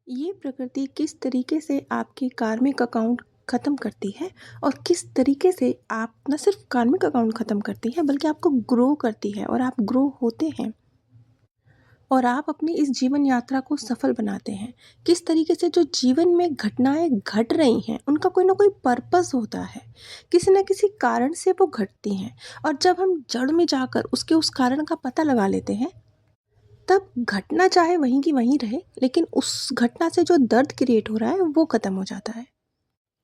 ये प्रकृति किस तरीके से आपकी कार्मिक अकाउंट ख़त्म करती है और किस तरीके से आप न सिर्फ कार्मिक अकाउंट ख़त्म करती है बल्कि आपको ग्रो करती है और आप ग्रो होते हैं और आप अपनी इस जीवन यात्रा को सफल बनाते हैं। किस तरीके से जो जीवन में घटनाएं घट रही हैं उनका कोई ना कोई पर्पस होता है, किसी न किसी कारण से वो घटती हैं और जब हम जड़ में जाकर उसके उस कारण का पता लगा लेते हैं तब घटना चाहे वहीं की वहीं रहे लेकिन उस घटना से जो दर्द क्रिएट हो रहा है वो ख़त्म हो जाता है।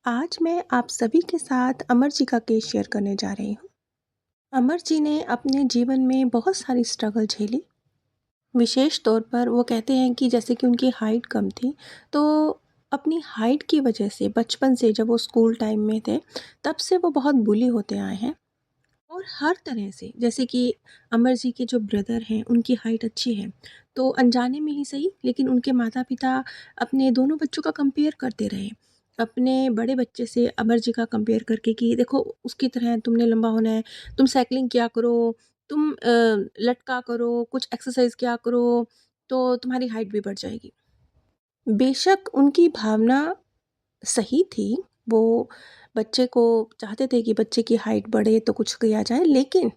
आज मैं आप सभी के साथ अमर जी का केस शेयर करने जा रही हूँ। अमर जी ने अपने जीवन में बहुत सारी स्ट्रगल झेली। विशेष तौर पर वो कहते हैं कि जैसे कि उनकी हाइट कम थी, तो अपनी हाइट की वजह से बचपन से जब वो स्कूल टाइम में थे तब से वो बहुत बुली होते आए हैं और हर तरह से जैसे कि अमर जी के जो ब्रदर हैं उनकी हाइट अच्छी है, तो अनजाने में ही सही लेकिन उनके माता-पिता अपने दोनों बच्चों का कंपेयर करते रहे। अपने बड़े बच्चे से अमर जी का कंपेयर करके कि देखो उसकी तरह तुमने लंबा होना है, तुम साइक्लिंग किया करो, तुम लटका करो, कुछ एक्सरसाइज़ किया करो, तो तुम्हारी हाइट भी बढ़ जाएगी। बेशक उनकी भावना सही थी, वो बच्चे को चाहते थे कि बच्चे की हाइट बढ़े तो कुछ किया जाए, लेकिन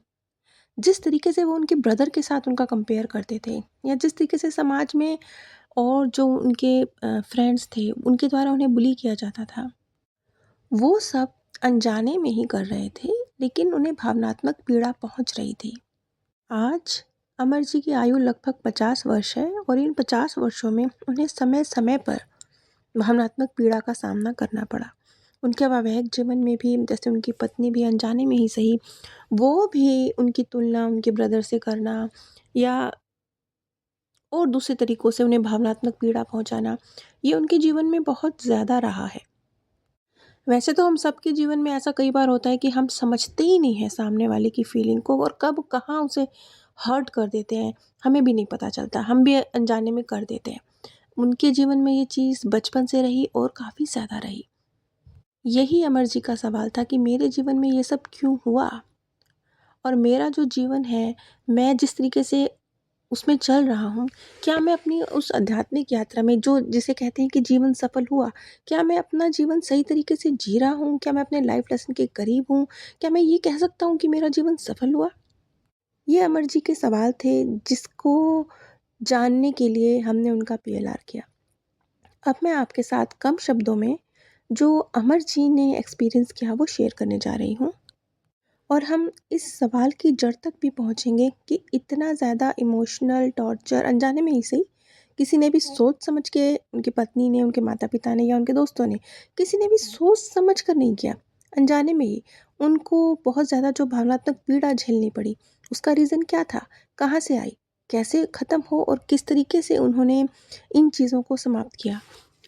जिस तरीके से वो उनके ब्रदर के साथ उनका कंपेयर करते थे या जिस तरीके से समाज में और जो उनके फ्रेंड्स थे उनके द्वारा उन्हें बुली किया जाता था, वो सब अनजाने में ही कर रहे थे लेकिन उन्हें भावनात्मक पीड़ा पहुंच रही थी। आज अमर जी की आयु लगभग 50 वर्ष है और इन 50 वर्षों में उन्हें समय समय पर भावनात्मक पीड़ा का सामना करना पड़ा। उनके वैवाहिक जीवन में भी जैसे उनकी पत्नी भी अनजाने में ही सही, वो भी उनकी तुलना उनके ब्रदर से करना या और दूसरे तरीकों से उन्हें भावनात्मक पीड़ा पहुंचाना, ये उनके जीवन में बहुत ज़्यादा रहा है। वैसे तो हम सबके जीवन में ऐसा कई बार होता है कि हम समझते ही नहीं हैं सामने वाले की फीलिंग को और कब कहाँ उसे हर्ट कर देते हैं, हमें भी नहीं पता चलता, हम भी अनजाने में कर देते हैं। उनके जीवन में ये चीज़ बचपन से रही और काफ़ी ज़्यादा रही। यही अमर जी का सवाल था कि मेरे जीवन में ये सब क्यों हुआ और मेरा जो जीवन है, मैं जिस तरीके से उसमें चल रहा हूँ, क्या मैं अपनी उस आध्यात्मिक यात्रा में जो जिसे कहते हैं कि जीवन सफल हुआ, क्या मैं अपना जीवन सही तरीके से जी रहा हूँ? क्या मैं अपने लाइफ लेसन के करीब हूँ? क्या मैं ये कह सकता हूँ कि मेरा जीवन सफल हुआ? ये अमर जी के सवाल थे जिसको जानने के लिए हमने उनका पीएलआर किया। अब मैं आपके साथ कम शब्दों में जो अमर जी ने एक्सपीरियंस किया वो शेयर करने जा रही हूँ और हम इस सवाल की जड़ तक भी पहुँचेंगे कि इतना ज़्यादा इमोशनल टॉर्चर अनजाने में ही सही, किसी ने भी सोच समझ के, उनकी पत्नी ने, उनके माता-पिता ने या उनके दोस्तों ने, किसी ने भी सोच समझ कर नहीं किया। अनजाने में ही उनको बहुत ज़्यादा जो भावनात्मक पीड़ा झेलनी पड़ी, उसका रीज़न क्या था? कहाँ से आई? कैसे ख़त्म हो और किस तरीके से उन्होंने इन चीज़ों को समाप्त किया?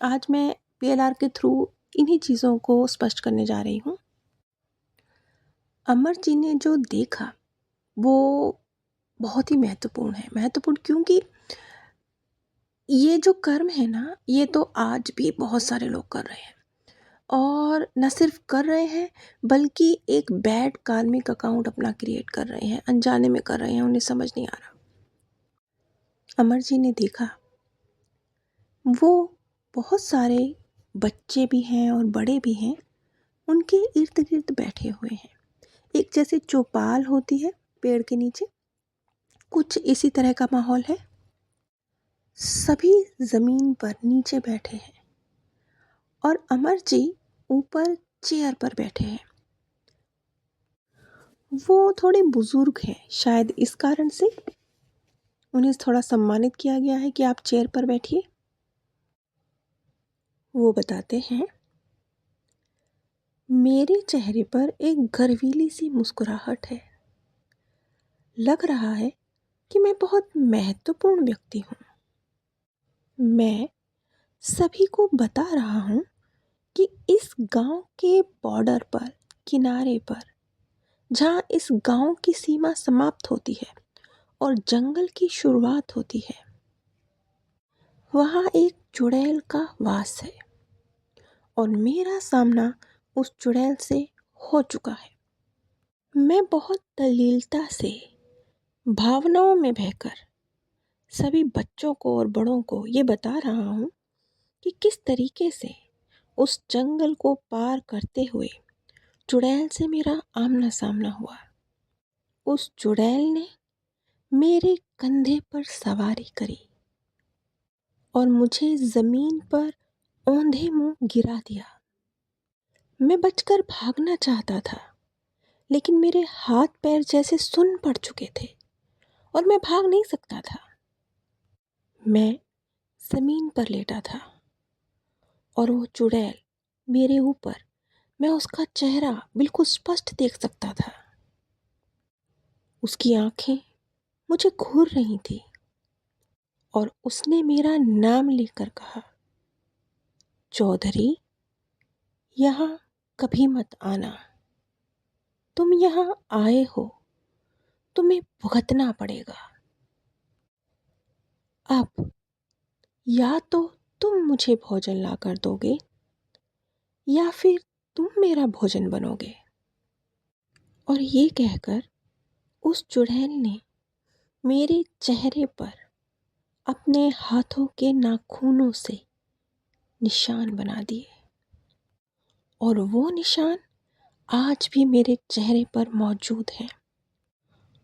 आज मैं पीएलआर के थ्रू इन्हीं चीज़ों को स्पष्ट करने जा रही हूँ। अमर जी ने जो देखा वो बहुत ही महत्वपूर्ण है। महत्वपूर्ण क्योंकि ये जो कर्म है ना, ये तो आज भी बहुत सारे लोग कर रहे हैं और न सिर्फ कर रहे हैं बल्कि एक बैड कार्मिक अकाउंट अपना क्रिएट कर रहे हैं, अनजाने में कर रहे हैं, उन्हें समझ नहीं आ रहा। अमर जी ने देखा वो बहुत सारे बच्चे भी हैं और बड़े भी हैं, उनके इर्द-गिर्द बैठे हुए हैं। एक जैसे चौपाल होती है पेड़ के नीचे, कुछ इसी तरह का माहौल है। सभी ज़मीन पर नीचे बैठे हैं और अमर जी ऊपर चेयर पर बैठे हैं। वो थोड़े बुजुर्ग हैं, शायद इस कारण से उन्हें थोड़ा सम्मानित किया गया है कि आप चेयर पर बैठिए। वो बताते हैं, मेरे चेहरे पर एक गर्वीली सी मुस्कुराहट है। लग रहा है कि मैं बहुत महत्वपूर्ण व्यक्ति हूँ। मैं सभी को बता रहा हूँ कि इस गांव के बॉर्डर पर, किनारे पर, जहाँ इस गांव की सीमा समाप्त होती है और जंगल की शुरुआत होती है, वहाँ एक चुड़ैल का वास है और मेरा सामना उस चुड़ैल से हो चुका है। मैं बहुत दलीलता से, भावनाओं में बहकर सभी बच्चों को और बड़ों को ये बता रहा हूँ कि किस तरीके से उस जंगल को पार करते हुए चुड़ैल से मेरा आमना सामना हुआ। उस चुड़ैल ने मेरे कंधे पर सवारी करी और मुझे ज़मीन पर औंधे मुंह गिरा दिया। मैं बचकर भागना चाहता था, लेकिन मेरे हाथ पैर जैसे सुन्न पड़ चुके थे और मैं भाग नहीं सकता था। मैं ज़मीन पर लेटा था और वो चुड़ैल मेरे ऊपर, मैं उसका चेहरा बिल्कुल स्पष्ट देख सकता था। उसकी आंखें मुझे घूर रही थी और उसने मेरा नाम लेकर कहा, चौधरी, यहाँ कभी मत आना। तुम यहाँ आए हो, तुम्हें भुगतना पड़ेगा। अब या तो तुम मुझे भोजन लाकर दोगे या फिर तुम मेरा भोजन बनोगे। और ये कहकर उस चुड़ैल ने मेरे चेहरे पर अपने हाथों के नाखूनों से निशान बना दिए और वो निशान आज भी मेरे चेहरे पर मौजूद हैं।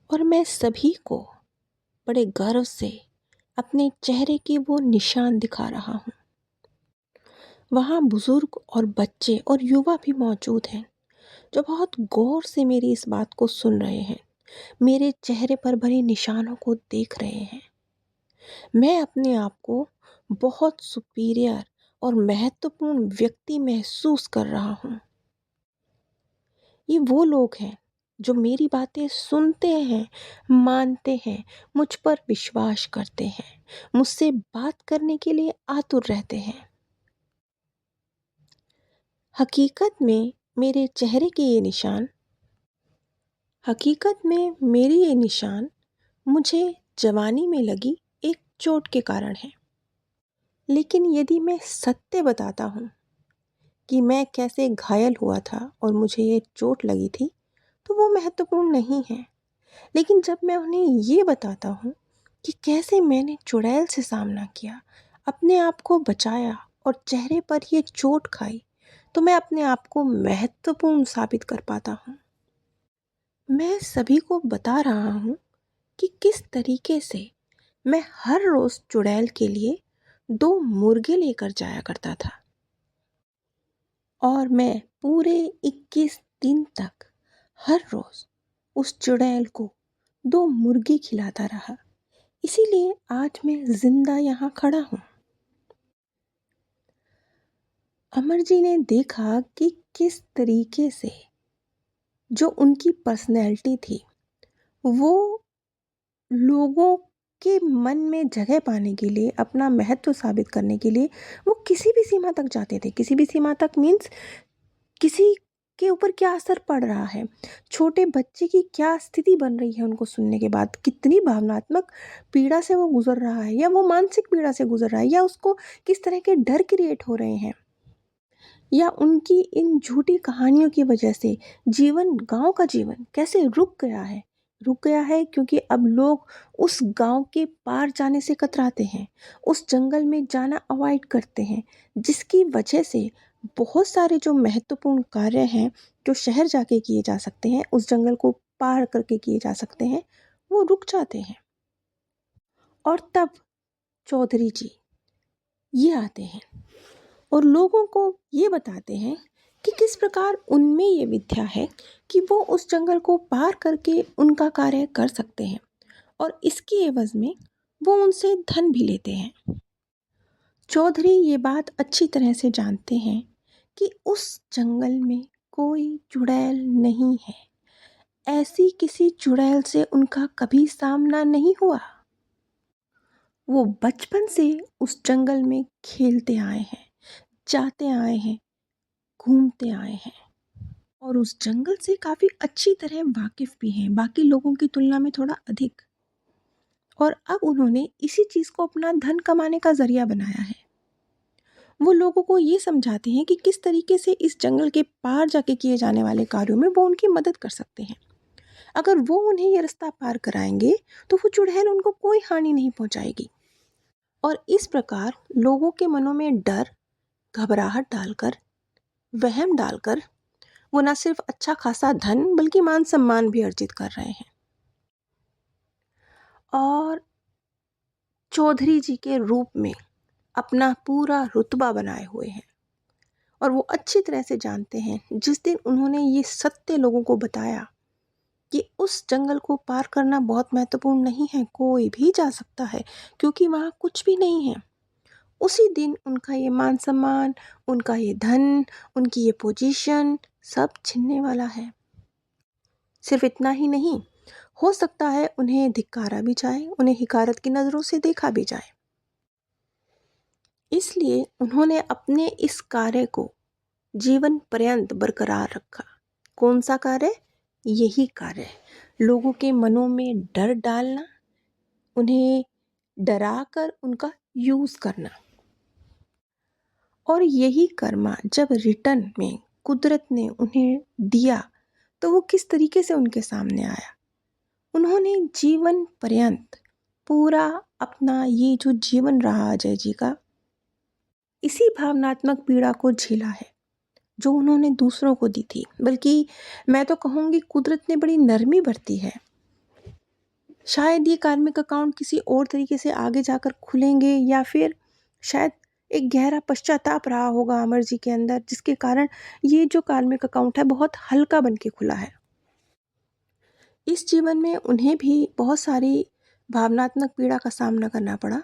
और मैं सभी को बड़े गर्व से अपने चेहरे के वो निशान दिखा रहा हूँ। वहाँ बुजुर्ग और बच्चे और युवा भी मौजूद हैं जो बहुत गौर से मेरी इस बात को सुन रहे हैं, मेरे चेहरे पर बने निशानों को देख रहे हैं। मैं अपने आप को बहुत सुपीरियर और महत्वपूर्ण व्यक्ति महसूस कर रहा हूँ। ये वो लोग हैं जो मेरी बातें सुनते हैं, मानते हैं, मुझ पर विश्वास करते हैं, मुझसे बात करने के लिए आतुर रहते हैं। हकीकत में मेरे चेहरे के ये निशान मुझे जवानी में लगी एक चोट के कारण है। लेकिन यदि मैं सत्य बताता हूँ कि मैं कैसे घायल हुआ था और मुझे ये चोट लगी थी, तो वो महत्वपूर्ण नहीं है। लेकिन जब मैं उन्हें ये बताता हूँ कि कैसे मैंने चुड़ैल से सामना किया, अपने आप को बचाया और चेहरे पर ये चोट खाई, तो मैं अपने आप को महत्वपूर्ण साबित कर पाता हूँ। मैं सभी को बता रहा हूँ कि किस तरीके से मैं हर रोज़ चुड़ैल के लिए 2 मुर्गे लेकर जाया करता था और मैं पूरे 21 दिन तक हर रोज़ उस चुड़ैल को 2 मुर्गी खिलाता रहा। इसीलिए आज मैं जिंदा यहाँ खड़ा हूँ। अमर जी ने देखा कि किस तरीके से जो उनकी पर्सनैलिटी थी, वो लोगों के मन में जगह पाने के लिए, अपना महत्व साबित करने के लिए वो किसी भी सीमा तक जाते थे। किसी भी सीमा तक मीन्स किसी के ऊपर क्या असर पड़ रहा है, छोटे बच्चे की क्या स्थिति बन रही है उनको सुनने के बाद, कितनी भावनात्मक पीड़ा से वो गुजर रहा है या वो मानसिक पीड़ा से गुजर रहा है या उसको किस तरह के डर क्रिएट हो रहे हैं, या उनकी इन झूठी कहानियों की वजह से गांव का जीवन कैसे रुक गया है क्योंकि अब लोग उस गांव के पार जाने से कतराते हैं, उस जंगल में जाना अवॉइड करते हैं, जिसकी वजह से बहुत सारे जो महत्वपूर्ण कार्य हैं जो शहर जाके किए जा सकते हैं, उस जंगल को पार करके किए जा सकते हैं, वो रुक जाते हैं। और तब चौधरी जी ये आते हैं और लोगों को ये बताते हैं कि किस प्रकार उनमें ये विद्या है कि वो उस जंगल को पार करके उनका कार्य कर सकते हैं और इसकी एवज में वो उनसे धन भी लेते हैं। चौधरी ये बात अच्छी तरह से जानते हैं कि उस जंगल में कोई चुड़ैल नहीं है, ऐसी किसी चुड़ैल से उनका कभी सामना नहीं हुआ। वो बचपन से उस जंगल में खेलते आए हैं, जाते आए हैं, घूमते आए हैं और उस जंगल से काफ़ी अच्छी तरह वाकिफ़ भी हैं, बाकी लोगों की तुलना में थोड़ा अधिक। और अब उन्होंने इसी चीज़ को अपना धन कमाने का ज़रिया बनाया है। वो लोगों को ये समझाते हैं कि किस तरीके से इस जंगल के पार जाके किए जाने वाले कार्यों में वो उनकी मदद कर सकते हैं। अगर वो उन्हें ये रास्ता पार कराएंगे तो वो चुड़ैल उनको कोई हानि नहीं पहुंचाएगी। और इस प्रकार लोगों के मनों में डर, घबराहट डालकर, वहम डालकर वो न सिर्फ अच्छा खासा धन बल्कि मान सम्मान भी अर्जित कर रहे हैं और चौधरी जी के रूप में अपना पूरा रुतबा बनाए हुए हैं। और वो अच्छी तरह से जानते हैं, जिस दिन उन्होंने ये सत्य लोगों को बताया कि उस जंगल को पार करना बहुत महत्वपूर्ण नहीं है, कोई भी जा सकता है क्योंकि वहाँ कुछ भी नहीं है, उसी दिन उनका ये मान सम्मान, उनका ये धन, उनकी ये पोजीशन सब छिनने वाला है। सिर्फ इतना ही नहीं, हो सकता है उन्हें धिक्कारा भी जाए, उन्हें हिकारत की नज़रों से देखा भी जाए। इसलिए उन्होंने अपने इस कार्य को जीवन पर्यंत बरकरार रखा। कौन सा कार्य? यही कार्य, लोगों के मनों में डर डालना, उन्हें डराकर उनका यूज़ करना। और यही कर्मा जब रिटर्न में कुदरत ने उन्हें दिया तो वो किस तरीके से उनके सामने आया। उन्होंने जीवन पर्यंत पूरा अपना ये जो जीवन रहा अजय जी का, इसी भावनात्मक पीड़ा को झेला है जो उन्होंने दूसरों को दी थी। बल्कि मैं तो कहूँगी कुदरत ने बड़ी नरमी बरती है। शायद ये कार्मिक अकाउंट किसी और तरीके से आगे जाकर खुलेंगे या फिर शायद एक गहरा पश्चाताप रहा होगा अमर जी के अंदर, जिसके कारण ये जो कार्मिक अकाउंट है बहुत हल्का बन के खुला है। इस जीवन में उन्हें भी बहुत सारी भावनात्मक पीड़ा का सामना करना पड़ा,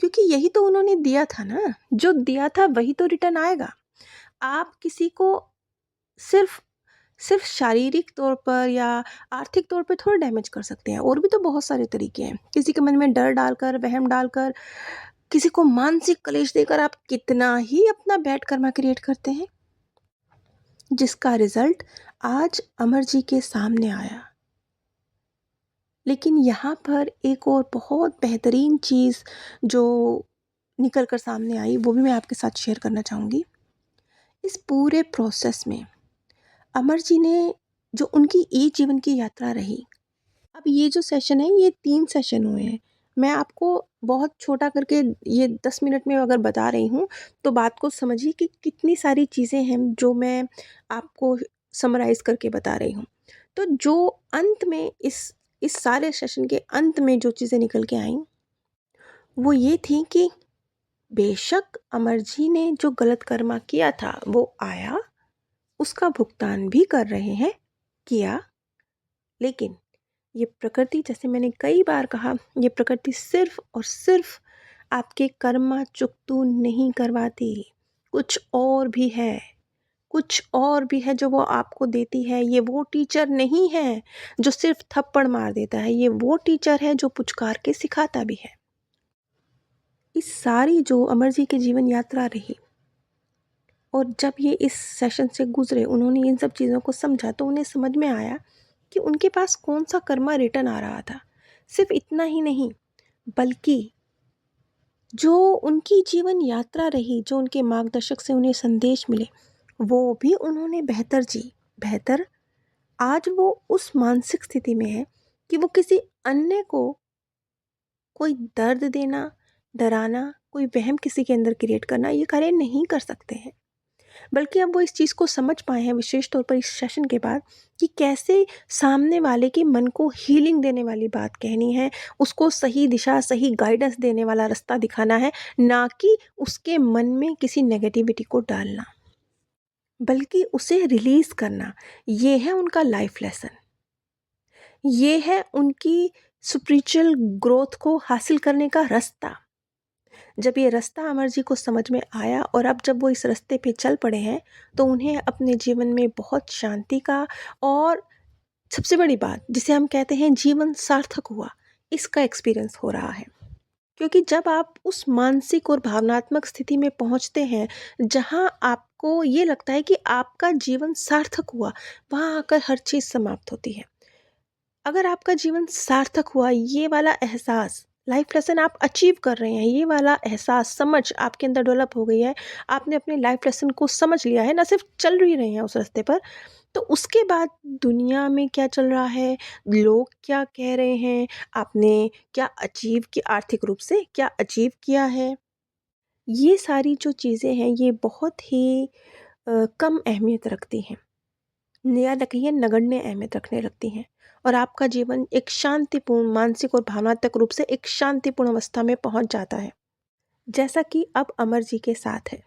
क्योंकि यही तो उन्होंने दिया था ना, जो दिया था वही तो रिटर्न आएगा। आप किसी को सिर्फ सिर्फ शारीरिक तौर पर या आर्थिक तौर पर थोड़ा डैमेज कर सकते हैं, और भी तो बहुत सारे तरीके हैं। किसी के मन में डर डालकर, वहम डालकर, किसी को मानसिक क्लेश देकर आप कितना ही अपना बैड कर्मा क्रिएट करते हैं, जिसका रिजल्ट आज अमर जी के सामने आया। लेकिन यहाँ पर एक और बहुत बेहतरीन चीज़ जो निकल कर सामने आई, वो भी मैं आपके साथ शेयर करना चाहूँगी। इस पूरे प्रोसेस में अमर जी ने जो उनकी ई जीवन की यात्रा रही, अब ये जो सेशन है ये 3 सेशन हुए हैं। मैं आपको बहुत छोटा करके ये 10 मिनट में अगर बता रही हूँ तो बात को समझिए कि कितनी सारी चीज़ें हैं जो मैं आपको समराइज़ करके बता रही हूँ। तो जो अंत में इस सारे सेशन के अंत में जो चीज़ें निकल के आईं, वो ये थी कि बेशक अमर जी ने जो गलत कर्मा किया था वो आया, उसका भुगतान भी कर रहे हैं, किया। लेकिन ये प्रकृति, जैसे मैंने कई बार कहा, ये प्रकृति सिर्फ और सिर्फ आपके कर्मा चुकतू नहीं करवाती, कुछ और भी है, कुछ और भी है जो वो आपको देती है। ये वो टीचर नहीं है जो सिर्फ थप्पड़ मार देता है, ये वो टीचर है जो पुचकार के सिखाता भी है। इस सारी जो अमर जी की जीवन यात्रा रही, और जब ये इस सेशन से गुजरे, उन्होंने इन सब चीज़ों को समझा तो उन्हें समझ में आया कि उनके पास कौन सा कर्मा रिटर्न आ रहा था। सिर्फ इतना ही नहीं, बल्कि जो उनकी जीवन यात्रा रही, जो उनके मार्गदर्शक से उन्हें संदेश मिले, वो भी उन्होंने बेहतर आज वो उस मानसिक स्थिति में है कि वो किसी अन्य को कोई दर्द देना, डराना, कोई वहम किसी के अंदर क्रिएट करना, ये कार्य नहीं कर सकते हैं। बल्कि अब वो इस चीज़ को समझ पाए हैं, विशेष तौर पर इस सेशन के बाद, कि कैसे सामने वाले के मन को हीलिंग देने वाली बात कहनी है, उसको सही दिशा, सही गाइडेंस देने वाला रास्ता दिखाना है, ना कि उसके मन में किसी नेगेटिविटी को डालना, बल्कि उसे रिलीज करना। ये है उनका लाइफ लेसन, ये है उनकी स्पिरिचुअल ग्रोथ को हासिल करने का रास्ता। जब ये रास्ता अमर जी को समझ में आया और अब जब वो इस रास्ते पे चल पड़े हैं, तो उन्हें अपने जीवन में बहुत शांति का, और सबसे बड़ी बात जिसे हम कहते हैं जीवन सार्थक हुआ, इसका एक्सपीरियंस हो रहा है। क्योंकि जब आप उस मानसिक और भावनात्मक स्थिति में पहुंचते हैं जहां आपको ये लगता है कि आपका जीवन सार्थक हुआ, वहां आकर हर चीज़ समाप्त होती है। अगर आपका जीवन सार्थक हुआ, ये वाला एहसास, लाइफ लेसन आप अचीव कर रहे हैं, ये वाला एहसास, समझ आपके अंदर डेवलप हो गई है, आपने अपने लाइफ लेसन को समझ लिया है, ना सिर्फ चल ही रहे हैं उस रास्ते पर, तो उसके बाद दुनिया में क्या चल रहा है, लोग क्या कह रहे हैं, आपने क्या अचीव किया, आर्थिक रूप से क्या अचीव किया है, ये सारी जो चीज़ें हैं ये बहुत ही कम अहमियत रखती हैं, याद रखिए नगण्य अहमियत रखने लगती हैं। और आपका जीवन एक शांतिपूर्ण मानसिक और भावनात्मक रूप से एक शांतिपूर्ण अवस्था में पहुंच जाता है, जैसा कि अब अमर जी के साथ है।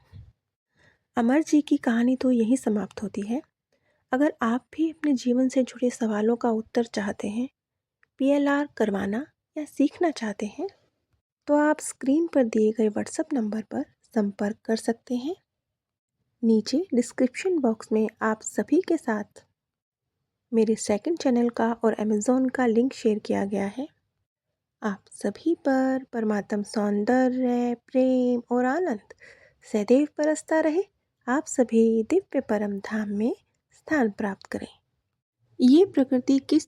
अमर जी की कहानी तो यहीं समाप्त होती है। अगर आप भी अपने जीवन से जुड़े सवालों का उत्तर चाहते हैं, पीएलआर करवाना या सीखना चाहते हैं, तो आप स्क्रीन पर दिए गए व्हाट्सएप नंबर पर संपर्क कर सकते हैं। नीचे डिस्क्रिप्शन बॉक्स में आप सभी के साथ मेरे सेकंड चैनल का और अमेज़ॉन का लिंक शेयर किया गया है। आप सभी पर परमात्म सौंदर्य, प्रेम और आनंद सदैव बरसता रहे। आप सभी दिव्य परम धाम में स्थान प्राप्त करें। ये प्रकृति किस